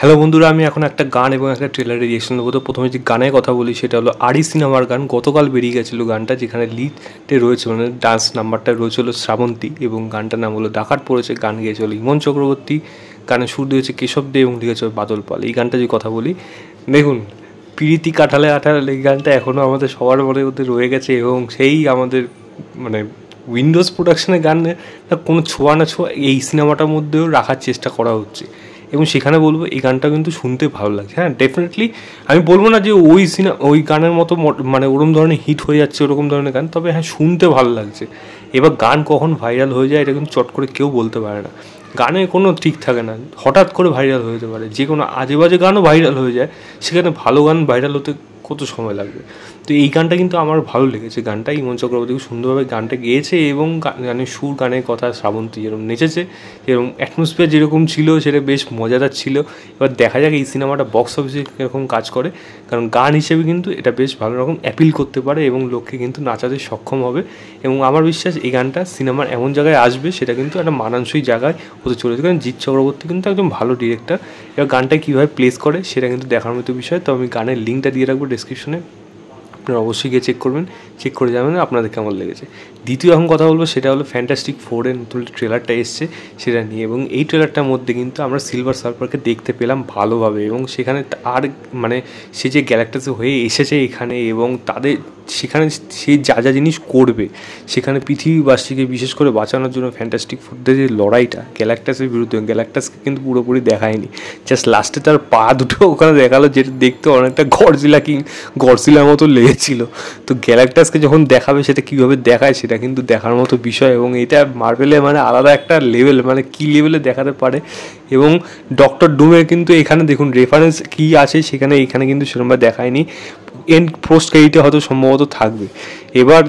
Hello বন্ধুরা, আমি এখন একটা গান এবং একটা ট্রেলারের রিয়েকশন দেবো। তো প্রথমে যে গানের কথা বলি সেটা হলো আরি সিনেমার গান। গতকাল বেরিয়ে গেছিলো গানটা, যেখানে লিডে রয়েছে মানে ডান্স নাম্বারটা রয়েছে হলো শ্রাবন্তী এবং গানটার নাম হলো ডাকাত পড়েছে। গান গেয়েছে হলো ইমন চক্রবর্তী, গানের সুর দিয়েছে কেশব দে এবং লিখেছে বাদল পাল। এই গানটা যে কথা বলি, দেখুন পিরিতি কাঠালে আঠালে এই গানটা এখনও আমাদের সবার মনের মধ্যে রয়ে গেছে এবং সেই আমাদের মানে উইন্ডোজ প্রোডাকশনের গানের কোনো ছোঁয়া না ছোঁয়া এই সিনেমাটার মধ্যেও রাখার চেষ্টা করা হচ্ছে এবং সেখানে বলবো এই গানটা কিন্তু শুনতে ভালো লাগছে। হ্যাঁ, ডেফিনেটলি আমি বলবো না যে ওই গানের মতো মানে ওরকম ধরনের হিট হয়ে যাচ্ছে ওরকম ধরনের গান, তবে হ্যাঁ শুনতে ভালো লাগছে। এবার গান কখন ভাইরাল হয়ে যায় এটা কিন্তু চট করে কেউ বলতে পারে না। গানের কোনো ঠিক থাকে না, হঠাৎ করে ভাইরাল হয়ে যেতে পারে। যে কোনো আজে বাজে গানও ভাইরাল হয়ে যায়, সেখানে ভালো গান ভাইরাল হতে কত সময় লাগবে। তো এই গানটা কিন্তু আমার ভালো লেগেছে। গানটা ইমন চক্রবর্তী খুব সুন্দরভাবে গানটা গেয়েছে এবং গানের সুর, গানের কথা শ্রাবন্তী যেরকম নেচেছে, যেরকম অ্যাটমসফিয়ার যেরকম ছিল সেটা বেশ মজাদার ছিল। এবার দেখা যাক এই সিনেমাটা বক্স অফিসে কীরকম কাজ করে, কারণ গান হিসেবে কিন্তু এটা বেশ ভালো রকম অ্যাপিল করতে পারে এবং লোককে কিন্তু নাচাতে সক্ষম হবে। এবং আমার বিশ্বাস এই গানটা সিনেমার এমন জায়গায় আসবে সেটা কিন্তু একটা মানানসই জায়গায় হতে চলেছে, কারণ জিৎ চক্রবর্তী কিন্তু একদম ভালো ডিরেক্টর। এবার গানটা কীভাবে প্লেস করে সেটা কিন্তু দেখার মতো বিষয়। তো আমি গানের লিঙ্কটা দিয়ে রাখবো ডেসক্রিপশনে, আপনারা অবশ্যই গিয়ে চেক করবেন, চেক করে যাবেন আপনাদের কেমন লেগেছে। দ্বিতীয় এখন কথা বলবো সেটা হলো ফ্যান্টাস্টিক ফোরের নতুন ট্রেলারটা এসছে সেটা নিয়ে, এবং এই ট্রেলারটার মধ্যে কিন্তু আমরা সিলভার সার্ফারকে দেখতে পেলাম ভালোভাবে এবং সেখানে আর মানে সে যে গ্যালাক্টাসে হয়ে এসেছে এখানে এবং তাদের সেখানে সে যা যা জিনিস করবে সেখানে পৃথিবীবাসীকে বিশেষ করে বাঁচানোর জন্য ফ্যান্টাস্টিক ফোরদের যে লড়াইটা গ্যালাক্টাসের বিরুদ্ধে, গ্যালাক্টাসকে কিন্তু পুরোপুরি দেখায়নি, জাস্ট লাস্টে তার পা দুটো ওখানে দেখালো, যেটা দেখতে অনেকটা গডজিলার মতো লেগেছিল। তো গ্যালাক্টাসকে যখন দেখাবে সেটা কীভাবে দেখায় সেটা কিন্তু দেখার মতো বিষয়, এবং এটা মার্ভেলে মানে আলাদা একটা লেভেল, মানে কী লেভেলে দেখাতে পারে। এবং ডক্টর ডুমের কিন্তু এখানে দেখুন রেফারেন্স কী আছে সেখানে, এখানে কিন্তু সেরকমভাবে দেখায়নি। এন্ড পোস্ট ক্রেডিটে হয়তো সম্ভবত থাকবে। এবার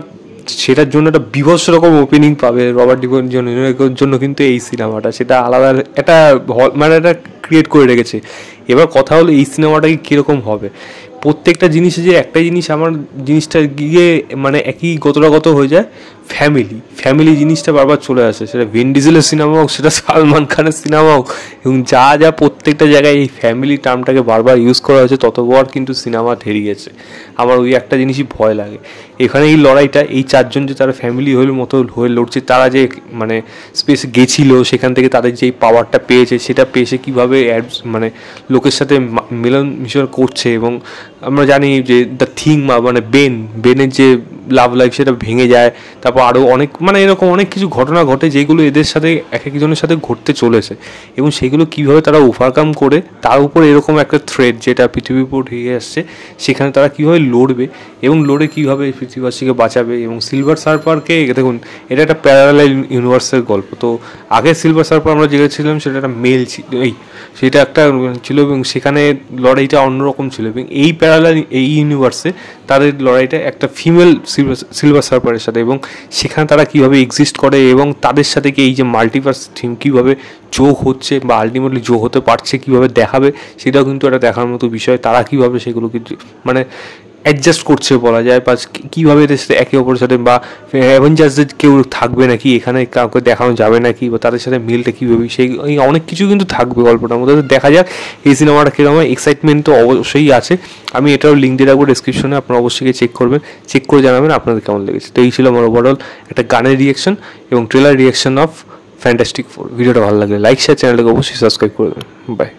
সেটার জন্য একটা বিভৎস রকম ওপেনিং পাবে রবার্ট ডি নিউইয়র্কের জন্য কিন্তু এই সিনেমাটা, সেটা আলাদা একটা মানে একটা ক্রিয়েট করে রেখেছে। এবার কথা হলো এই সিনেমাটাকে কীরকম হবে। প্রত্যেকটা জিনিসে যে একটাই জিনিস আমার জিনিসটা গিয়ে মানে একই গতরাগত হয়ে যায়, ফ্যামিলি জিনিসটা বারবার চলে আসে, সেটা ভিন ডিজেলের সিনেমা হোক, সেটা সালমান খানের সিনেমা হোক, এবং যা প্রত্যেকটা জায়গায় এই ফ্যামিলি টার্মটাকে বারবার ইউজ করা হয়েছে ততবার কিন্তু সিনেমা থেরে গেছে। আমার ওই একটা জিনিসই ভয় লাগে এখানে, এই লড়াইটা এই চারজন যে তারা ফ্যামিলি হয়ে লড়ছে, তারা যে মানে স্পেসে গেছিলো সেখান থেকে তাদের যেই পাওয়ারটা পেয়েছে সেটা পেয়েছে কীভাবে মানে লোকের সাথে মিশন করছে। এবং আমরা জানি যে দ্য থিং মানে বেনের যে লাভ লাইফ সেটা ভেঙে যায়, তারপর আরও অনেক মানে এরকম অনেক কিছু ঘটনা ঘটে যেগুলো এদের সাথে এক একজনের সাথে ঘটতে চলেছে, এবং সেগুলো কীভাবে তারা ওভারকাম করে তার উপর এরকম একটা থ্রেড যেটা পৃথিবীর উপর হয়ে আসছে সেখানে তারা কীভাবে লড়বে এবং লড়ে কীভাবে পৃথিবীবাসীকে বাঁচাবে। এবং সিলভার সার্ফারকে দেখুন, এটা একটা প্যারালাল ইউনিভার্সের গল্প। তো আগে সিলভার সার্ফার আমরা যেটা ছিলাম সেটা একটা মেল সেটা একটা ছিল এবং সেখানে লড়াইটা অন্যরকম ছিল, এবং এই ইউনিভার্সে তাদের লড়াইটা একটা ফিমেল সিলভার সার্ফারের সাথে, এবং সেখানে তারা কীভাবে এক্সিস্ট করে এবং তাদের সাথে কি এই যে মাল্টিভার্স থিম কীভাবে যোগ হচ্ছে বা আলটিমেটলি যোগ হতে পারছে কীভাবে দেখাবে সেটাও কিন্তু একটা দেখার মতো বিষয়। তারা কীভাবে সেগুলো কিন্তু মানে অ্যাডজাস্ট করছে বলা যায়, বা কীভাবে এদের সাথে একে অপরের সাথে, বা অ্যাভেঞ্জার্সদের কেউ থাকবে নাকি এখানে, কাউকে দেখানো যাবে নাকি, বা তাদের সাথে মিলটা কীভাবে, সেই অনেক কিছু কিন্তু থাকবে গল্পটার মধ্যে। দেখা যাক এই সিনেমাটা কীরকম। এক্সাইটমেন্ট তো অবশ্যই আছে, আমি এটাও লিঙ্ক দিয়ে রাখবো ডেসক্রিপশনে, আপনারা অবশ্যই চেক করবেন, চেক করে জানাবেন আপনাদের কেমন লেগেছে। তো এই ছিল আমার ওভারঅল একটা গানের রিয়াকশন এবং trailer reaction of fantastic four. ভিডিওটা ভালো লাগলে লাইক শেয়ার, চ্যানেলটাকে অবশ্যই সাবস্ক্রাইব করে দেবেন। বাই।